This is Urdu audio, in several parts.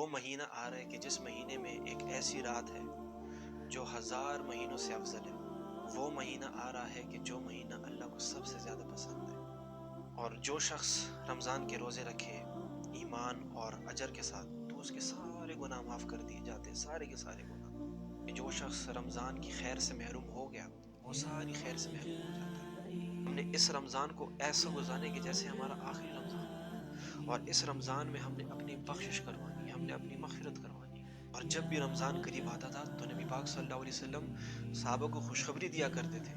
مہینہ آ رہا ہے کہ جس مہینے میں ایک ایسی رات ہے جو 1000 مہینوں سے افضل ہے۔ وہ مہینہ آ رہا ہے کہ جو مہینہ اللہ کو سب سے زیادہ پسند ہے، اور جو شخص رمضان کے روزے رکھے ایمان اور اجر کے ساتھ تو اس کے سارے گناہ معاف کر دیے جاتے ہیں، سارے کے سارے گناہ۔ جو شخص رمضان کی خیر سے محروم ہو گیا وہ ساری خیر سے محروم ہو جاتا ہے۔ ہم نے اس رمضان کو ایسا گزارنے کہ جیسے ہمارا آخری رمضان ہو، اور اس رمضان میں ہم نے اپنی بخشش کروانی، ہم نے اپنی مغفرت کروانی۔ اور جب بھی رمضان قریب آتا تھا تو نبی پاک صلی اللہ علیہ وسلم صحابہ کو خوشخبری دیا کرتے تھے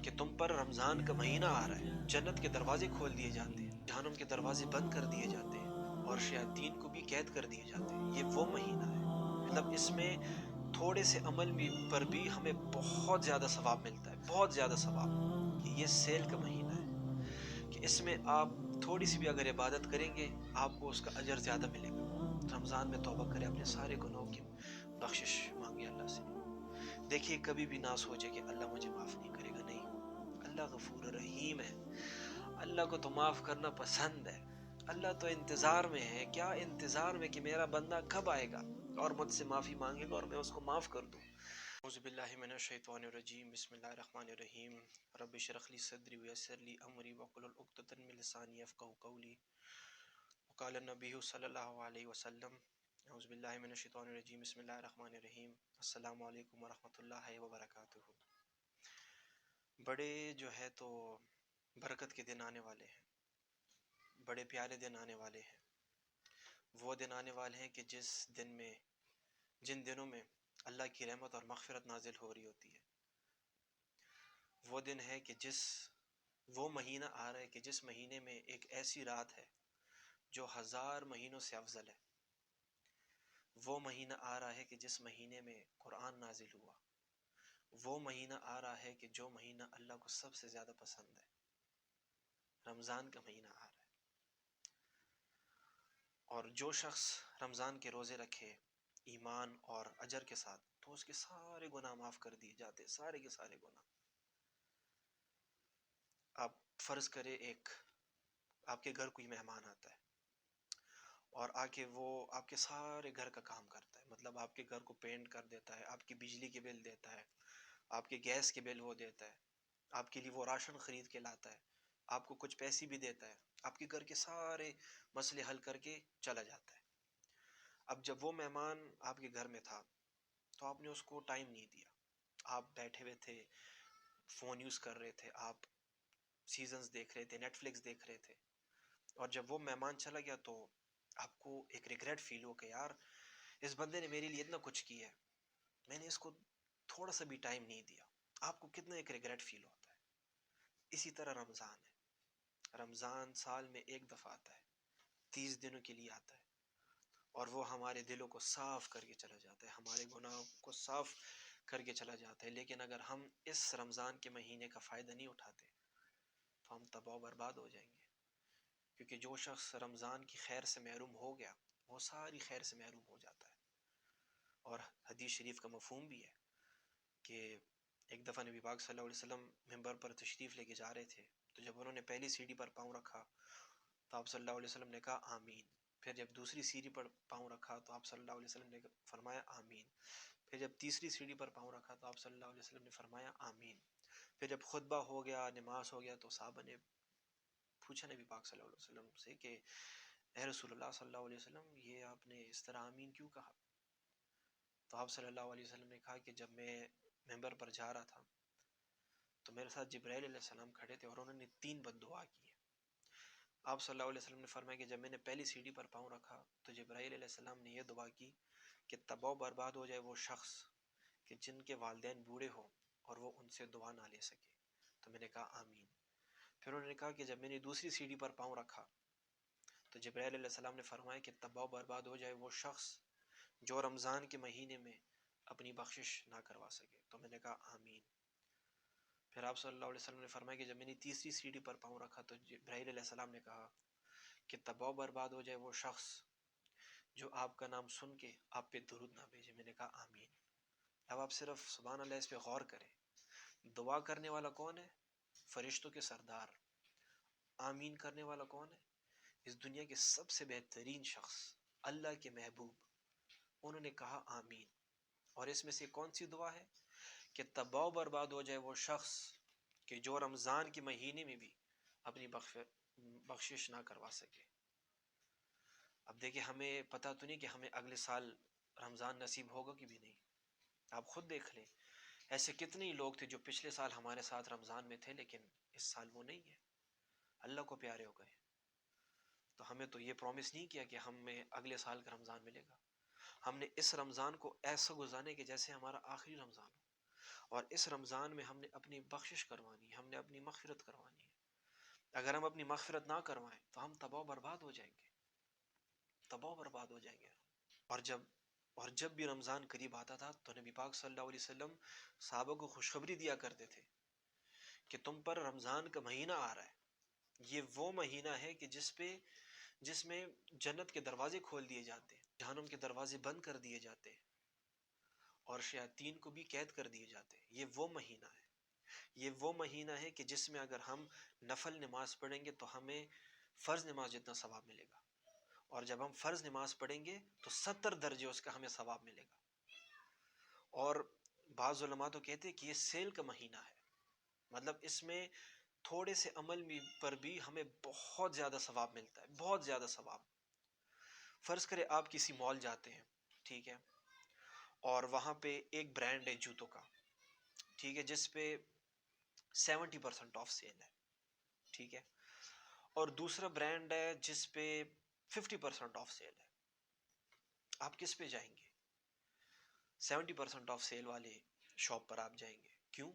کہ تم پر رمضان کا مہینہ آ رہا ہے، جنت کے دروازے کھول دیے جاتے ہیں، جہنم کے دروازے بند کر دیے جاتے ہیں، اور شیاطین کو بھی قید کر دیے جاتے ہیں۔ یہ وہ مہینہ ہے، مطلب اس میں تھوڑے سے عمل پر بھی ہمیں بہت زیادہ ثواب ملتا ہے، بہت زیادہ ثواب۔ کہ یہ سیل کا مہینہ ہے کہ اس میں آپ تھوڑی سی بھی اگر عبادت کریں گے آپ کو اس کا اجر زیادہ ملے گا۔ رمضان میں توبہ کرے، اپنے سارے گناہوں کی بخشش مانگے اللہ سے۔ دیکھیے کبھی بھی نہ سوچے کہ اللہ مجھے معاف نہیں کرے گا، نہیں، اللہ غفور رحیم ہے، اللہ کو تو معاف کرنا پسند ہے۔ اللہ تو انتظار میں ہے، کیا انتظار میں کہ میرا بندہ کب آئے گا اور مجھ سے معافی مانگے گا اور میں اس کو معاف کر دوں۔ اعوذ باللہ من الشیطان الرجیم، بسم اللہ الرحمن الرحیم۔ رب اشرح لی صدری ویسر لی امری واحلل عقدۃ من لسانی یفقہوا قولی۔ وقال النبی صلی اللہ علیہ وسلم، اعوذ باللہ من الشیطان الرجیم، بسم اللہ الرحمن الرحیم۔ السلام علیکم ورحمۃ اللہ وبرکاتہ۔ بڑے جو ہے تو برکت کے دن آنے والے ہیں، بڑے پیارے دن آنے والے ہیں۔ وہ دن آنے والے ہیں کہ جن دنوں میں اللہ کی رحمت اور مغفرت نازل ہو رہی ہوتی ہے۔ وہ دن ہے کہ وہ مہینہ آ رہا ہے کہ جس مہینے میں ایک ایسی رات ہے جو 1000 مہینوں سے افضل ہے۔ وہ مہینہ آ رہا ہے کہ جس مہینے میں قرآن نازل ہوا۔ وہ مہینہ آ رہا ہے کہ جو مہینہ اللہ کو سب سے زیادہ پسند ہے۔ رمضان کا مہینہ آ رہا ہے، اور جو شخص رمضان کے روزے رکھے ایمان اور اجر کے ساتھ تو اس کے سارے گناہ معاف کر دیے جاتے ہیں، سارے کے سارے گناہ۔ آپ فرض کرے آپ کے گھر کوئی مہمان آتا ہے اور آ کے وہ آپ کے سارے گھر کا کام کرتا ہے، مطلب آپ کے گھر کو پینٹ کر دیتا ہے، آپ کی بجلی کے بل دیتا ہے، آپ کے گیس کے بل وہ دیتا ہے، آپ کے لیے وہ راشن خرید کے لاتا ہے، آپ کو کچھ پیسے بھی دیتا ہے، آپ کے گھر کے سارے مسئلے حل کر کے چلا جاتا ہے۔ اب جب وہ مہمان آپ کے گھر میں تھا تو آپ نے اس کو ٹائم نہیں دیا، آپ بیٹھے ہوئے تھے، فون یوز کر رہے تھے، آپ سیزنز دیکھ رہے تھے، نیٹ فلکس دیکھ رہے تھے، اور جب وہ مہمان چلا گیا تو آپ کو ایک ریگریٹ فیل ہو کہ یار اس بندے نے میرے لیے اتنا کچھ کیا ہے، میں نے اس کو تھوڑا سا بھی ٹائم نہیں دیا۔ آپ کو کتنا ایک ریگریٹ فیل ہوتا ہے۔ اسی طرح رمضان ہے، رمضان سال میں ایک دفعہ آتا ہے، 30 دنوں کے لیے آتا ہے، اور وہ ہمارے دلوں کو صاف کر کے چلا جاتا ہے، ہمارے گناہوں کو صاف کر کے چلا جاتا ہے۔ لیکن اگر ہم اس رمضان کے مہینے کا فائدہ نہیں اٹھاتے تو ہم تباہ و برباد ہو جائیں گے، کیونکہ جو شخص رمضان کی خیر سے محروم ہو گیا وہ ساری خیر سے محروم ہو جاتا ہے۔ اور حدیث شریف کا مفہوم بھی ہے کہ ایک دفعہ نبی پاک صلی اللہ علیہ وسلم منبر پر تشریف لے کے جا رہے تھے، تو جب انہوں نے پہلی سیڑھی پر پاؤں رکھا تو آپ صلی اللہ علیہ وسلم نے کہا آمین۔ پھر جب دوسری سیڑھی پر پاؤں رکھا تو آپ صلی اللہ علیہ وسلم نے فرمایا آمین۔ پھر جب تیسری سیڑھی پر پاؤں رکھا تو آپ صلی اللہ علیہ وسلم نے فرمایا آمین۔ پھر جب خطبہ ہو گیا، نماز ہو گیا، تو صحابہ نے پوچھا نبی پاک صلی اللہ علیہ وسلم سے کہ اے رسول اللہ صلی اللہ علیہ وسلم، یہ آپ نے اس طرح آمین کیوں کہا؟ تو آپ صلی اللہ علیہ وسلم نے کہا کہ جب میں ممبر پر جا رہا تھا تو میرے ساتھ جبرائیل علیہ السلام کھڑے تھے اور انہوں نے 3 بد دعا کی ہے۔ آپ صلی اللہ علیہ وسلم نے فرمایا کہ جب میں نے پہلی سیڑھی پر پاؤں رکھا تو جبرائیل علیہ السلام نے یہ دعا کی کہ تباہ و برباد ہو جائے وہ شخص کہ جن کے والدین بوڑھے ہوں اور وہ ان سے دعا نہ لے سکے۔ تو میں نے کہا آمین۔ پھر انہوں نے کہا کہ جب میں نے دوسری سیڑھی پر پاؤں رکھا تو جبرائیل علیہ السلام نے فرمایا کہ تباہ و برباد ہو جائے وہ شخص جو رمضان کے مہینے میں اپنی بخشش نہ کروا سکے۔ تو میں نے کہا آمین۔ پھر آپ صلی اللہ علیہ وسلم نے فرمایا کہ جب میں نے تیسری سیڑھی پر پاؤں رکھا تو جبرائیل علیہ السلام نے کہا کہ تباہ و برباد ہو جائے وہ شخص جو آپ کا نام سن کے آپ پہ درود نہ بھیجے۔ میں نے کہا آمین۔ اب آپ صرف سبحان اللہ اس پہ غور کریں، دعا کرنے والا کون ہے؟ فرشتوں کے سردار۔ آمین کرنے والا کون ہے؟ اس دنیا کے سب سے بہترین شخص اللہ کے محبوب، انہوں نے کہا آمین۔ اور اس میں سے کون سی دعا ہے کہ تباہ و برباد ہو جائے وہ شخص کہ جو رمضان کے مہینے میں بھی اپنی بخشش نہ کروا سکے۔ اب دیکھیں ہمیں پتہ تو نہیں کہ ہمیں اگلے سال رمضان نصیب ہوگا کہ بھی نہیں۔ آپ خود دیکھ لیں، ایسے کتنے ہی لوگ تھے جو پچھلے سال ہمارے ساتھ رمضان میں تھے لیکن اس سال وہ نہیں ہے، اللہ کو پیارے ہو گئے۔ تو ہمیں تو یہ پرومس نہیں کیا کہ ہمیں اگلے سال کا رمضان ملے گا۔ ہم نے اس رمضان کو ایسا گزارنے کہ جیسے ہمارا آخری رمضان ہو، اور اس رمضان میں ہم نے اپنی بخشش کروانی ہے، ہم نے اپنی مغفرت کروانی ہے۔ اگر ہم اپنی مغفرت نہ کروائیں تو ہم تباہ و برباد ہو جائیں گے، تباہ و برباد ہو جائیں گے۔ اور جب بھی رمضان قریب آتا تھا تو نبی پاک صلی اللہ علیہ وسلم صحابہ کو خوشخبری دیا کرتے تھے کہ تم پر رمضان کا مہینہ آ رہا ہے، یہ وہ مہینہ ہے کہ جس میں جنت کے دروازے کھول دیے جاتے ہیں، جہنم کے دروازے بند کر دیے جاتے ہیں، اور شیاطین کو بھی قید کر دیے جاتے ہیں۔ یہ وہ مہینہ ہے، یہ وہ مہینہ ہے کہ جس میں اگر ہم نفل نماز پڑھیں گے تو ہمیں فرض نماز جتنا ثواب ملے گا، اور جب ہم فرض نماز پڑھیں گے تو 70 درجے اس کا ہمیں ثواب ملے گا۔ اور بعض علماء تو کہتے ہیں کہ یہ سیل کا مہینہ ہے، مطلب اس میں تھوڑے سے عمل پر بھی ہمیں بہت زیادہ ثواب ملتا ہے، بہت زیادہ ثواب۔ فرض کرے آپ کسی مال جاتے ہیں، ٹھیک ہے، اور وہاں پہ ایک برانڈ ہے جوتوں کا، ٹھیک ہے، جس پہ 70% آف سیل ہے، ٹھیک ہے، اور دوسرا برانڈ ہے جس پہ 50% آف سیل ہے۔ آپ کس پہ جائیں گے؟ 70% آف سیل والے شاپ پر آپ جائیں گے۔ کیوں؟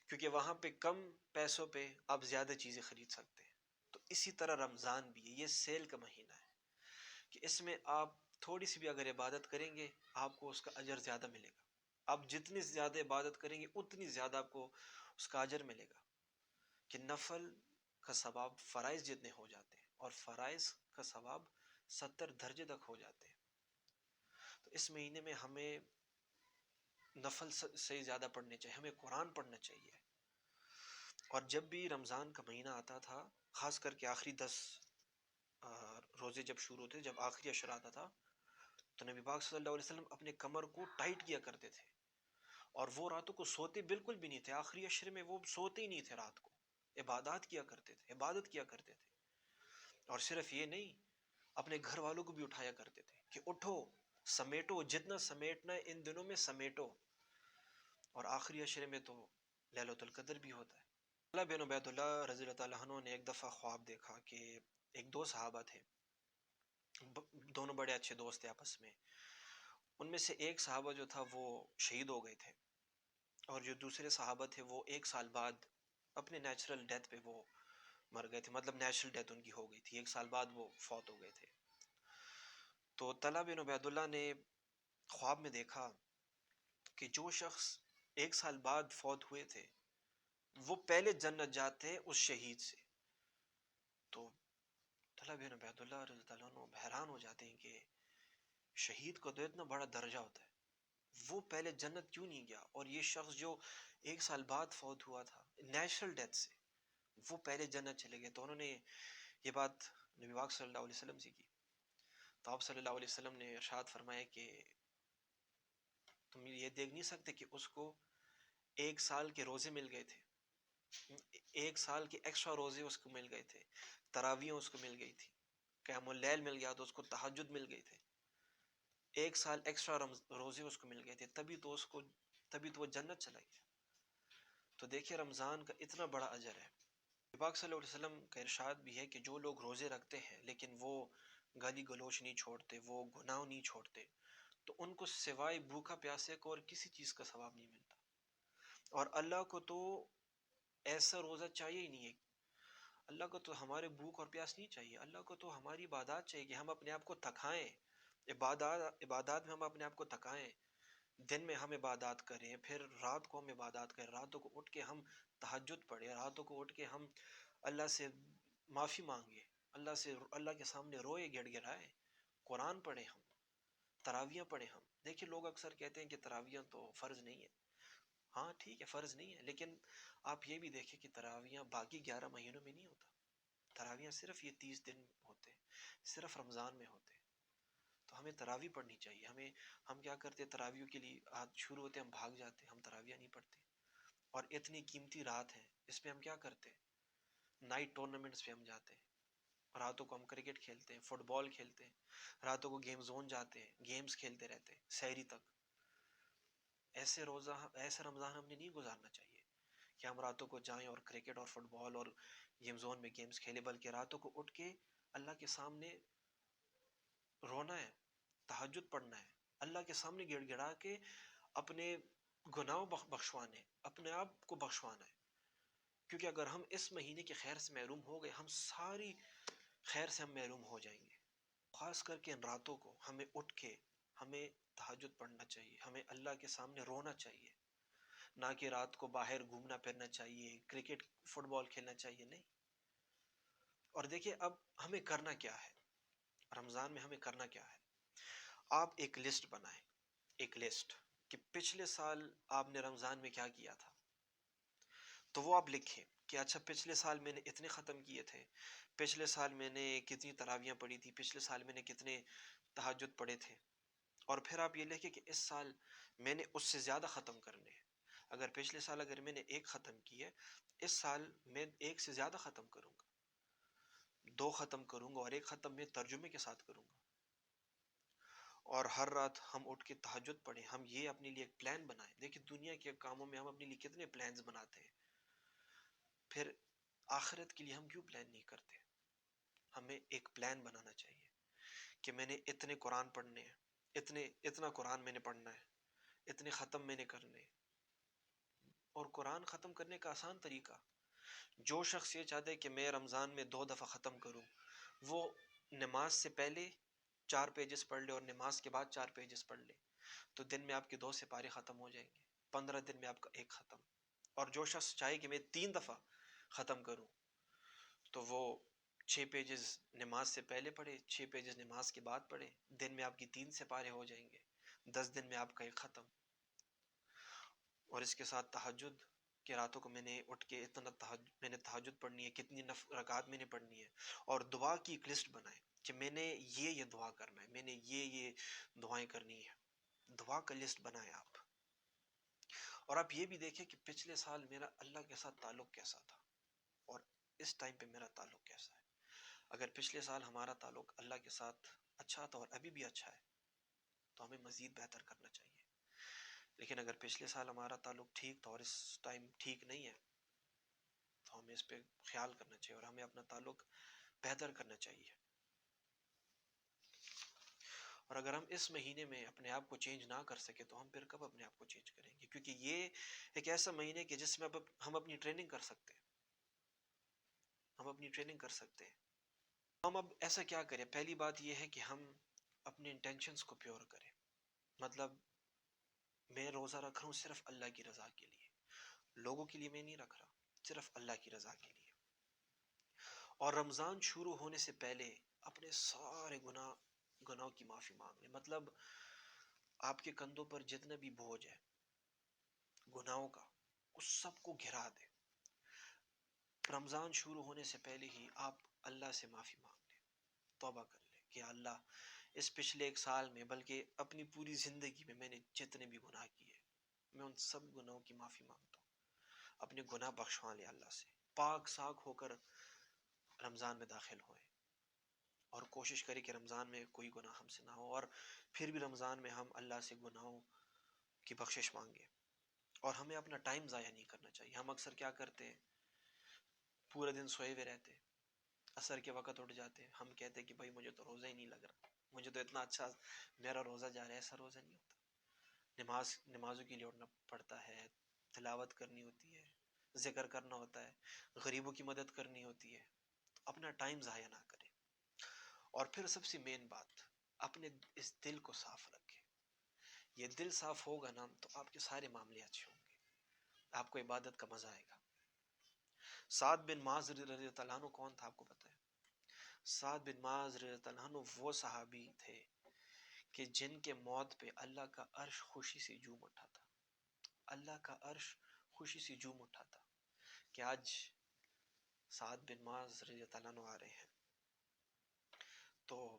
کیونکہ وہاں پہ کم پیسوں پہ آپ زیادہ چیزیں خرید سکتے ہیں۔ تو اسی طرح رمضان بھی ہے، یہ سیل کا مہینہ ہے کہ اس میں آپ تھوڑی سی بھی اگر عبادت کریں گے آپ کو اس کا اجر زیادہ ملے گا۔ آپ جتنی زیادہ عبادت کریں گے اتنی زیادہ آپ کو اس کا اجر ملے گا، کہ نفل کا ثواب فرائض جتنے ہو جاتے ہیں، اور فرائض کا ثواب 70 درجے تک ہو جاتے ہیں۔ تو اس مہینے میں ہمیں نفل سے زیادہ پڑھنے چاہیے، ہمیں قرآن پڑھنا چاہیے۔ اور جب بھی رمضان کا مہینہ آتا تھا، خاص کر کے آخری 10 روزے جب شروع ہوتے، جب آخری عشر آتا تھا، تو نبی پاک صلی اللہ علیہ وسلم اپنے کمر کو ٹائٹ کیا کرتے تھے، اور وہ راتوں کو سوتے بالکل بھی نہیں تھے۔ آخری عشر میں وہ سوتے ہی نہیں تھے، رات کو عبادات کیا کرتے تھے، عبادت کیا کرتے تھے۔ اور صرف یہ نہیں، اپنے گھر والوں کو بھی اٹھایا کرتے تھے کہ اٹھو، سمیٹو، جتنا سمیٹنا ہے ان دنوں میں سمیٹو۔ اور آخری عشرے میں تو لیلۃ القدر بھی ہوتا ہے۔ طلحہ بن عبید اللہ رضی اللہ تعالیٰ عنہ نے ایک دفعہ خواب دیکھا کہ ایک دو صحابہ تھے، دونوں بڑے اچھے دوست تھے آپس میں۔ ان میں سے ایک صحابہ جو تھا وہ شہید ہو گئے تھے، اور جو دوسرے صحابہ تھے وہ 1 سال بعد اپنے نیچرل ڈیتھ پہ وہ مر گئے تھے، مطلب نیچرل ڈیتھ ان کی ہو گئی تھی، 1 سال بعد وہ فوت ہو گئے تھے۔ تو طلحہ بن عبید اللہ نے خواب میں دیکھا کہ جو شخص 1 سال بعد فوت ہوئے تھے وہ پہلے جنت جاتے ہیں اس شہید سے۔ تو طلحہ بن عبید اللہ رضی اللہ عنہ حیران ہو جاتے ہیں کہ شہید کو تو اتنا بڑا درجہ ہوتا ہے، وہ پہلے جنت کیوں نہیں گیا، اور یہ شخص جو 1 سال بعد فوت ہوا تھا نیچرل ڈیتھ سے، وہ پہلے جنت چلے گئے۔ تو انہوں نے یہ بات نبی پاک صلی اللہ علیہ وسلم سے کی، تو آپ صلی اللہ علیہ وسلم نے ارشاد فرمایا کہ تم یہ دیکھ نہیں سکتے کہ اس کو 1 سال کے روزے مل گئے تھے، 1 سال کے ایکسٹرا روزے اس کو مل گئے تھے، تراویح اس کو مل گئی تھی، قیام اللیل مل گیا، تو اس کو تہجد مل گئی تھے، 1 سال ایکسٹرا روزے اس کو مل گئے تھے، تبھی تو وہ جنت چلا گیا۔ تو دیکھیں رمضان کا اتنا بڑا اجر ہے۔ نبی پاک صلی اللہ علیہ وسلم کا ارشاد بھی ہے کہ جو لوگ روزے رکھتے ہیں لیکن وہ گالی گلوچ نہیں چھوڑتے، وہ گناہ نہیں چھوڑتے، تو ان کو سوائے بھوکا پیاسے کو اور کسی چیز کا ثواب نہیں ملتا۔ اور اللہ کو تو ایسا روزہ چاہیے ہی نہیں ہے، اللہ کو تو ہمارے بھوک اور پیاس نہیں چاہیے، اللہ کو تو ہماری عبادات چاہیے کہ ہم اپنے آپ کو تھکائیں، عبادات میں ہم اپنے آپ کو تھکائیں، دن میں ہم عبادات کریں، پھر رات کو ہم عبادات کریں، راتوں کو اٹھ کے ہم تہجد پڑھیں، راتوں کو اٹھ کے ہم اللہ سے معافی مانگے، اللہ کے سامنے روئے گڑ گڑائے، قرآن پڑھیں، ہم تراویح پڑھیں۔ ہم دیکھیں لوگ اکثر کہتے ہیں کہ تراویح تو فرض نہیں ہے، ہاں ٹھیک ہے فرض نہیں ہے، لیکن آپ یہ بھی دیکھیں کہ تراویح باقی 11 مہینوں میں نہیں ہوتا، تراویح صرف یہ 30 دن ہوتے ہیں، صرف رمضان میں ہوتے ہیں۔ تو ہمیں تراویح پڑھنی چاہیے. ہم کیا کرتے ہیں، تراویح کے لیے شروع ہوتے ہیں، ہم بھاگ جاتے ہیں، ہم تراویح نہیں پڑھتے. اور اتنی قیمتی رات ہے، اس میں ہم کیا کرتے ہیں، نائٹ ٹورنامنٹس پہ ہم جاتے ہیں. راتوں کو ہم کرکٹ کھیلتے ہیں، فٹ بال کھیلتے ہیں، راتوں کو گیم زون جاتے ہیں، گیمز کھیلتے رہتے ہیں سحری تک. ایسے رمضان ہم نے نہیں گزارنا چاہیے کہ ہم راتوں کو جائیں اور کرکٹ اور فٹ بال اور گیم زون میں گیمز کھیلیں، بلکہ راتوں کو اٹھ کے اللہ کے سامنے رونا ہے، تہجد پڑھنا ہے، اللہ کے سامنے گڑ گڑا کے اپنے گناہوں بخشوانے، اپنے آپ کو بخشوانا ہے. کیونکہ اگر ہم اس مہینے کے خیر سے محروم ہو گئے، ہم ساری خیر سے ہم محروم ہو جائیں گے. خاص کر کے ان راتوں کو ہمیں اٹھ کے ہمیں تہجد پڑھنا چاہیے، ہمیں اللہ کے سامنے رونا چاہیے. نہ کہ رات کو باہر گھومنا پھرنا چاہیے، کرکٹ فٹ بال کھیلنا چاہیے، نہیں. اور دیکھیے اب ہمیں کرنا کیا ہے رمضان میں، ہمیں کرنا کیا ہے. آپ ایک لسٹ بنائیں، ایک لسٹ کہ پچھلے سال آپ نے رمضان میں کیا کیا تھا. تو وہ آپ لکھیں کہ اچھا پچھلے سال میں نے اتنے ختم کیے تھے، پچھلے سال میں نے کتنی تراویحیں پڑھی تھی، پچھلے سال میں نے کتنے تہجد پڑھے تھے. اور پھر آپ یہ لکھیں کہ اس سال میں نے اس سے زیادہ ختم کرنے ہیں. اگر پچھلے سال اگر میں نے ایک ختم کی ہے، اس سال میں ایک سے زیادہ ختم کروں گا، 2 ختم کروں گا، اور ایک ختم میں ترجمے کے ساتھ کروں گا. اور ہر رات ہم اٹھ کے تہجد پڑھیں. ہم یہ اپنے لیے ایک پلان بنائیں. دیکھیں دنیا کے کاموں میں ہم اپنے لیے کتنے پلانز بناتے ہیں، پھر آخرت کے لیے ہم کیوں پلان نہیں کرتے. ہمیں ایک پلان بنانا چاہیے کہ میں نے اتنے قرآن پڑھنے ہیں، اتنا قرآن میں نے پڑھنا ہے، اتنے ختم میں نے کرنے. اور قرآن ختم کرنے کا آسان طریقہ، جو شخص یہ چاہتا ہے کہ میں رمضان میں 2 دفعہ ختم کروں، وہ نماز سے پہلے 4 پیجز پڑھ لے اور نماز کے بعد 4 پیجز پڑھ لے، تو دن میں آپ کے 2 سپارے ختم ہو جائیں گے، 15 دن میں آپ کا ایک ختم. اور جو شخص چاہے کہ میں 3 دفعہ ختم کروں، تو وہ 6 پیجز نماز سے پہلے پڑھے، 6 پیجز نماز کے بعد پڑھے، دن میں آپ کی 3 سپارے ہو جائیں گے، 10 دن میں آپ کا ایک ختم. اور اس کے ساتھ تہجد کہ راتوں کو میں نے اٹھ کے میں نے تہجد پڑھنی ہے، کتنی رکعات میں نے پڑھنی ہے. اور دعا کی ایک لسٹ بنائیں کہ میں نے یہ دعا کرنا ہے، میں نے یہ دعائیں کرنی ہے. دعا کا لسٹ بنائیں آپ. اور آپ یہ بھی دیکھیں کہ پچھلے سال میرا اللہ کے ساتھ تعلق کیسا تھا اور اس ٹائم پہ میرا تعلق کیسا ہے. اگر پچھلے سال ہمارا تعلق اللہ کے ساتھ اچھا تھا اور ابھی بھی اچھا ہے، تو ہمیں مزید بہتر کرنا چاہیے. لیکن اگر پچھلے سال ہمارا تعلق ٹھیک تھا اور اس ٹائم ٹھیک نہیں ہے، تو ہمیں اس پہ خیال کرنا چاہیے اور ہمیں اپنا تعلق بہتر کرنا چاہیے. اور اگر ہم اس مہینے میں اپنے آپ کو چینج نہ کر سکے، تو ہم پھر کب اپنے آپ کو چینج کریں گے. کیونکہ یہ ایک ایسا مہینے کہ جس میں ہم اپنی ٹریننگ کر سکتے ہیں، ہم اپنی ٹریننگ کر سکتے ہیں. ہم اب ایسا کیا کریں؟ پہلی بات یہ ہے کہ ہم اپنے انٹینشنز کو پیور کریں. مطلب میں روزہ رکھ رہا ہوں صرف اللہ کی رضا کے لیے، لوگوں کے لیے میں نہیں رکھ رہا، صرف اللہ کی رضا کے لیے. اور رمضان شروع ہونے سے پہلے اپنے سارے گناہوں کی معافی مانگ لیں. مطلب آپ کے کندھوں پر جتنا بھی بوجھ ہے گناہوں کا، اس سب کو گھرا دیں. رمضان شروع ہونے سے پہلے ہی آپ اللہ سے معافی مانگ لیں، توبہ کر لیں کہ اللہ اس پچھلے 1 سال میں، بلکہ اپنی پوری زندگی میں نے جتنے بھی گناہ کیے، میں ان سب گناہوں کی معافی مانگتا ہوں. اپنے گناہ بخشوا لیں اللہ سے، پاک صاف ہو کر رمضان میں داخل ہوئے. اور کوشش کریں کہ رمضان میں کوئی گناہ ہم سے نہ ہو، اور پھر بھی رمضان میں ہم اللہ سے گناہوں کی بخشش مانگیں. اور ہمیں اپنا ٹائم ضائع نہیں کرنا چاہیے. ہم اکثر کیا کرتے ہیں، پورے دن سوئے ہوئے رہتے، عصر کے وقت اٹھ جاتے، ہم کہتے ہیں کہ بھائی مجھے تو روزہ ہی نہیں لگ رہا، مجھے تو اتنا اچھا میرا روزہ جا رہا ہے. ایسا روزہ نہیں ہوتا. نمازوں کے لیے اٹھنا پڑتا ہے، تلاوت کرنی ہوتی ہے، ذکر کرنا ہوتا ہے، غریبوں کی مدد کرنی ہوتی ہے. تو اپنا ٹائم ضائع نہ کریں. اور پھر سب سے مین بات، اپنے اس دل کو صاف رکھیں. یہ دل صاف ہوگا نا تو آپ کے سارے معاملے اچھے ہوں گے، آپ کو عبادت کا مزہ آئے گا. سعد بن معاذ رضی اللہ عنہ کون تھا آپ کو پتہ ہے؟ سعد بن معاذ رضی اللہ عنہ وہ صحابی تھے کہ جن کے موت پہ اللہ کا عرش خوشی سے جھوم اٹھا تھا. اللہ کا عرش خوشی سے جھوم اٹھا تھا کہ آج سعد بن معاذ رضی اللہ عنہ آ رہے ہیں. تو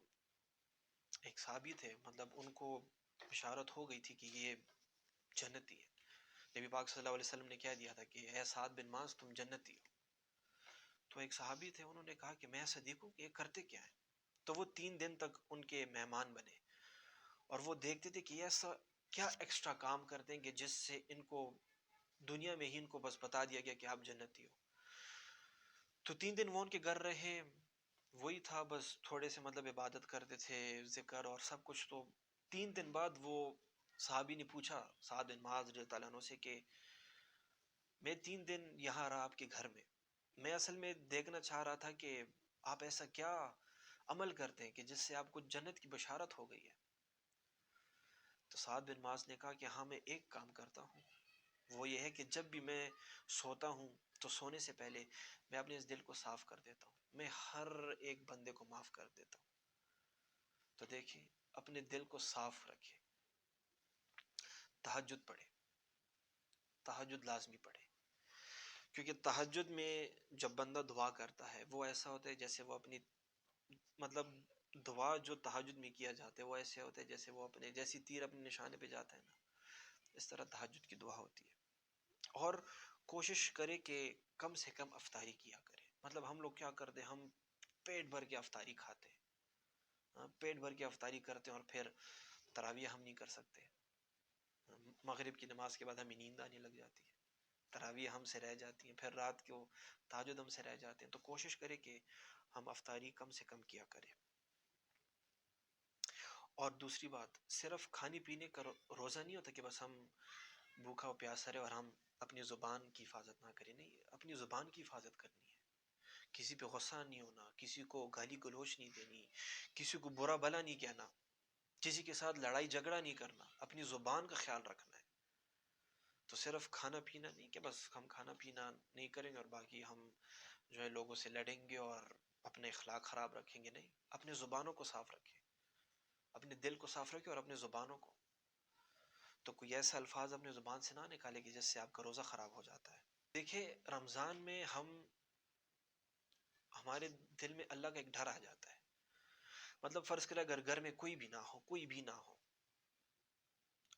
ایک صحابی تھے، مطلب ان کو بشارت ہو گئی تھی کہ یہ جنتی ہے. نبی پاک صلی اللہ علیہ وسلم نے کہہ دیا تھا کہ اے سعد بن معاذ تم جنتی ہو. تو ایک صحابی تھے، انہوں نے کہا کہ میں ایسا دیکھوں کہ یہ کرتے کیا ہیں. تو وہ 3 دن تک ان کے مہمان بنے اور وہ دیکھتے تھے کہ یہ ایسا کیا ایکسٹرا کام کرتے ہیں کہ جس سے ان کو دنیا میں ہی ان کو بس بتا دیا گیا کہ آپ جنتی ہو. تو 3 دن وہ ان کے گھر رہے، وہی تھا بس تھوڑے سے مطلب عبادت کرتے تھے، ذکر اور سب کچھ. تو 3 دن بعد وہ صحابی نے پوچھا سعد بن معاذ رضی اللہ عنہ سے کہ میں 3 دن یہاں رہا آپ کے گھر میں اصل میں دیکھنا چاہ رہا تھا کہ آپ ایسا کیا عمل کرتے ہیں کہ جس سے آپ کو جنت کی بشارت ہو گئی ہے. تو سعد بن معاذ نے کہا کہ ہاں میں ایک کام کرتا ہوں، وہ یہ ہے کہ جب بھی میں سوتا ہوں تو سونے سے پہلے میں اپنے اس دل کو صاف کر دیتا ہوں، میں ہر ایک بندے کو معاف کر دیتا ہوں. تو دیکھیں، اپنے دل کو صاف رکھیں، تہجد پڑھیں، تہجد لازمی پڑھیں، کیونکہ تہجد میں جب بندہ دعا کرتا ہے وہ ایسا ہوتا ہے جیسے وہ اپنی مطلب دعا جو تہجد میں کیا جاتا ہے وہ ایسے ہوتا ہے جیسے وہ اپنے جیسی تیر اپنے نشانے پہ جاتا ہے نا، اس طرح تہجد کی دعا ہوتی ہے. اور کوشش کرے کہ کم سے کم افطاری کیا کرے. مطلب ہم لوگ کیا کرتے ہیں، ہم پیٹ بھر کے افطاری کھاتے ہیں، پیٹ بھر کے افطاری کرتے ہیں اور پھر تراویح ہم نہیں کر سکتے. مغرب کی نماز کے بعد ہمیں نیند آنے لگ جاتی ہے، تراویح ہم سے رہ جاتی ہیں، پھر رات کو تہجد ہم سے رہ جاتے ہیں. تو کوشش کرے کہ ہم افطاری کم سے کم کیا کریں. اور دوسری بات، صرف کھانے پینے کا روزہ نہیں ہوتا کہ بس ہم بھوکا و پیاسا رہے اور ہم اپنی زبان کی حفاظت نہ کریں. نہیں، اپنی زبان کی حفاظت کرنی ہے. کسی پہ غصہ نہیں ہونا، کسی کو گالی گلوچ نہیں دینی، کسی کو برا بھلا نہیں کہنا، کسی کے ساتھ لڑائی جھگڑا نہیں کرنا، اپنی زبان کا خیال رکھنا ہے. تو صرف کھانا پینا نہیں کہ بس ہم کھانا پینا نہیں کریں گے اور باقی ہم جو ہے لوگوں سے لڑیں گے اور اپنے اخلاق خراب رکھیں گے. نہیں، اپنے زبانوں کو صاف رکھیں، اپنے دل کو صاف رکھیں اور اپنے زبانوں کو. تو کوئی ایسا الفاظ اپنے زبان سے نہ نکالے کہ جس سے آپ کا روزہ خراب ہو جاتا ہے. دیکھیں، رمضان میں ہمارے دل میں اللہ کا ایک ڈر آ جاتا ہے. مطلب فرض کرے اگر گھر میں کوئی بھی نہ ہو، کوئی بھی نہ ہو،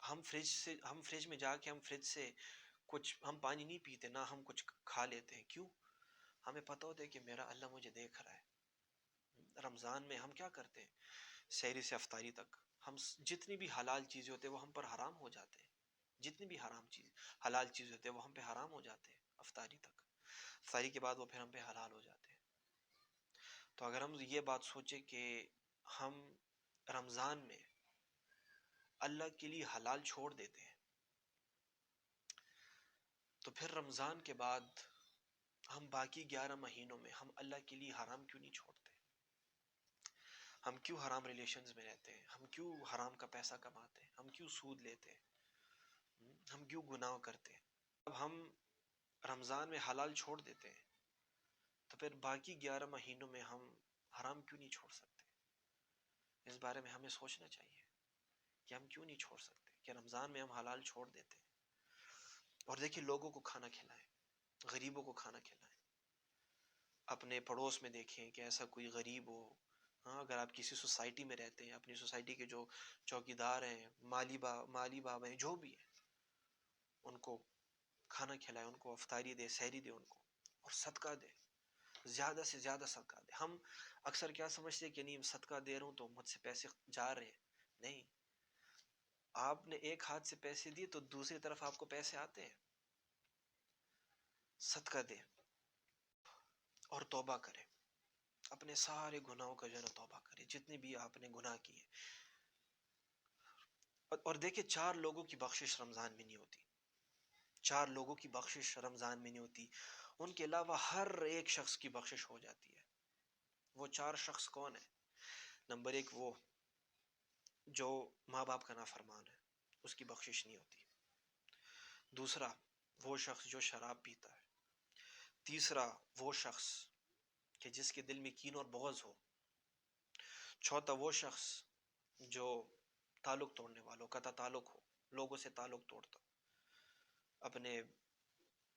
ہم فریج میں جا کے ہم فریج سے کچھ ہم پانی نہیں پیتے، نہ ہم کچھ کھا لیتے ہیں. کیوں؟ ہمیں پتہ ہوتا ہے کہ میرا اللہ مجھے دیکھ رہا ہے. رمضان میں ہم کیا کرتے ہیں، سحری سے افطاری تک ہم جتنی بھی حلال چیزیں ہوتے ہیں وہ ہم پر حرام ہو جاتے ہیں، جتنی بھی حلال چیزیں ہوتے ہیں وہ ہم پہ حرام ہو جاتے ہیں افطاری تک. افطاری کے بعد وہ پھر ہم پہ حلال ہو جاتے ہیں. تو اگر ہم یہ بات سوچیں کہ ہم رمضان میں اللہ کے لیے حلال چھوڑ دیتے ہیں، تو پھر رمضان کے بعد ہم باقی 11 مہینوں میں ہم اللہ کے لیے حرام کیوں نہیں چھوڑتے؟ ہم کیوں حرام ریلیشنز میں رہتے ہیں؟ ہم کیوں حرام کا پیسہ کماتے ہیں؟ ہم کیوں سود لیتے ہیں؟ ہم کیوں گناہ کرتے ہیں؟ اب ہم رمضان میں حلال چھوڑ دیتے ہیں تو پھر باقی 11 مہینوں میں ہم حرام کیوں نہیں چھوڑ سکتے؟ اس بارے میں ہمیں سوچنا چاہیے کہ ہم کیوں نہیں چھوڑ سکتے، کہ رمضان میں ہم حلال چھوڑ دیتے ہیں. اور دیکھیے، لوگوں کو کھانا کھلائیں، غریبوں کو کھانا کھلائیں. اپنے پڑوس میں دیکھیں کہ ایسا کوئی غریب ہو. ہاں، اگر آپ کسی سوسائٹی میں رہتے ہیں، اپنی سوسائٹی کے جو چوکیدار ہیں، مالی بابا ہیں، جو بھی ہیں، ان کو کھانا کھلائے، ان کو افطاری دے، سحری دے ان کو، اور صدقہ دے، زیادہ سے زیادہ صدقہ دے. ہم اکثر کیا سمجھتے ہیں کہ نہیں صدقہ دے رہا ہوں تو مجھ سے پیسے جا رہے ہیں. نہیں، آپ نے ایک ہاتھ سے پیسے دیے تو دوسری طرف آپ کو پیسے آتے ہیں. صدقہ دے اور توبہ کرے، اپنے سارے گناہوں کا جو ہے نا توبہ کرے، جتنے بھی آپ نے گناہ کیے. اور دیکھیں، 4 لوگوں کی بخشش رمضان میں نہیں ہوتی، 4 لوگوں کی بخشش رمضان میں نہیں ہوتی، ان کے علاوہ ہر ایک شخص کی بخشش ہو جاتی ہے. وہ 4 شخص کون ہیں؟ نمبر 1 وہ جو ماں باپ کا نافرمان ہے، اس کی بخشش نہیں ہوتی. دوسرا وہ شخص جو شراب پیتا ہے. تیسرا وہ شخص کہ جس کے دل میں کین اور بغض ہو. چوتھا وہ شخص جو تعلق توڑنے والوں قطع تعلق ہو، لوگوں سے تعلق توڑتا ہو، اپنے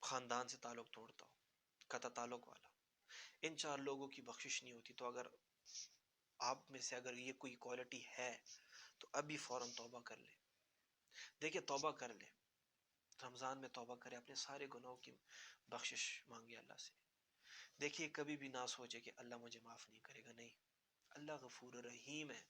خاندان سے تعلق توڑتا ہو، قطع تعلق والا. ان 4 لوگوں کی بخشش نہیں ہوتی. تو اگر آپ میں سے اگر یہ کوئی کوالٹی ہے تو ابھی فوراً توبہ کر لے. دیکھیں توبہ کر لے، رمضان میں توبہ کرے، اپنے سارے گناہوں کی بخشش مانگے اللہ سے. دیکھیے کبھی بھی نہ سوچے کہ اللہ مجھے معاف نہیں کرے گا، نہیں، اللہ غفور رحیم ہے.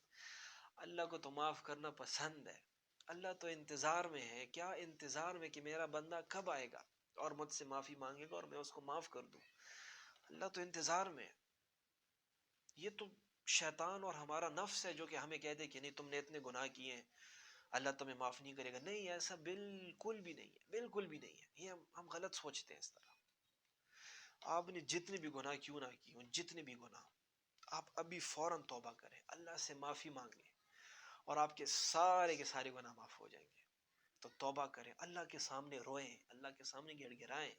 اللہ کو تو معاف کرنا پسند ہے. اللہ تو انتظار میں ہے، کیا انتظار میں کہ میرا بندہ کب آئے گا اور مجھ سے معافی مانگے گا اور میں اس کو معاف کر دوں. اللہ تو انتظار میں ہے. یہ تو شیطان اور ہمارا نفس ہے جو کہ ہمیں کہہ دے کہ نہیں تم نے اتنے گناہ کیے ہیں، اللہ تمہیں معاف نہیں کرے گا. نہیں، ایسا بالکل بھی نہیں ہے، بالکل بھی نہیں ہے. یہ ہم غلط سوچتے ہیں اس طرح. آپ نے جتنے بھی گناہ کیوں نہ کی ہوں، جتنے بھی گناہ، آپ ابھی فوراً توبہ کریں، اللہ سے معافی مانگیں اور آپ کے سارے گناہ معاف ہو جائیں گے. تو توبہ کریں، اللہ کے سامنے روئیں، اللہ کے سامنے گڑ گڑائیں.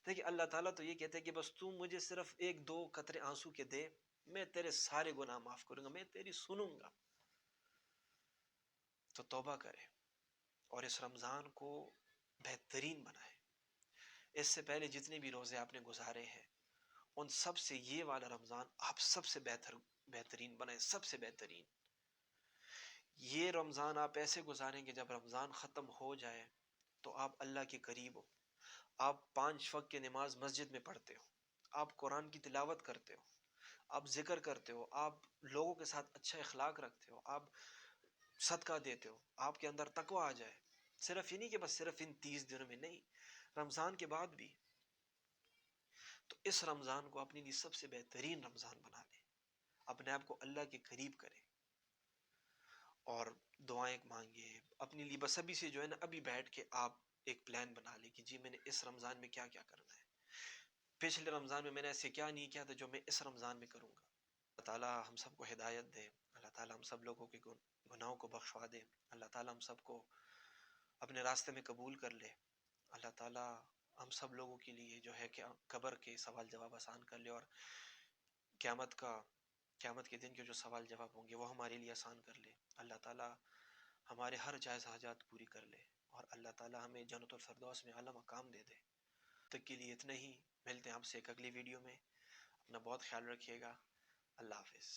دیکھیں اللہ تعالیٰ تو یہ کہتے ہیں کہ بس تو مجھے صرف ایک دو قطرے آنسو کے دے، میں تیرے سارے گناہ معاف کروں گا، میں تیری سنوں گا. تو توبہ کریں اور اس رمضان کو بہترین بنائیں. اس سے پہلے جتنے بھی روزے آپ نے گزارے ہیں ان سب سے یہ والا رمضان آپ سب سے بہترین بنائیں، سب سے بہترین. یہ رمضان آپ ایسے گزاریں کہ جب رمضان ختم ہو جائے تو آپ اللہ کے قریب ہو. آپ 5 وقت کی نماز مسجد میں پڑھتے ہو، آپ قرآن کی تلاوت کرتے ہو، آپ ذکر کرتے ہو، آپ لوگوں کے ساتھ اچھا اخلاق رکھتے ہو، آپ صدقہ دیتے ہو، آپ کے اندر تقوی آ جائے. صرف یہ نہیں کہ بس صرف ان 30 دنوں میں، نہیں، رمضان کے بعد بھی. تو اس رمضان کو اپنے لیے سب سے بہترین رمضان بنا لیں، اپنے آپ کو اللہ کے قریب کریں اور دعائیں مانگے اپنے لیے. بس ابھی سے جو ہے نا، ابھی بیٹھ کے آپ ایک پلان بنا لیں کہ جی میں نے اس رمضان میں کیا کیا کرنا ہے، پچھلے رمضان میں میں نے ایسے کیا نہیں کیا تھا جو میں اس رمضان میں کروں گا. اللہ تعالیٰ ہم سب کو ہدایت دے، اللہ تعالیٰ ہم سب لوگوں کے گناہوں کو بخشوا دے، اللہ تعالیٰ ہم سب کو اپنے راستے میں قبول کر لے. اللہ تعالیٰ ہم سب لوگوں کے لیے جو ہے کہ قبر کے سوال جواب آسان کر لے، اور قیامت کے دن کے جو سوال جواب ہوں گے وہ ہمارے لیے آسان کر لے. اللہ تعالیٰ ہمارے ہر جائز حاجات پوری کر لے، اور اللہ تعالیٰ ہمیں جنت الفردوس میں اعلیٰ مقام دے دے. تک کے لیے اتنا ہی، ملتے ہیں آپ سے ایک اگلی ویڈیو میں. اپنا بہت خیال رکھیے گا. اللہ حافظ.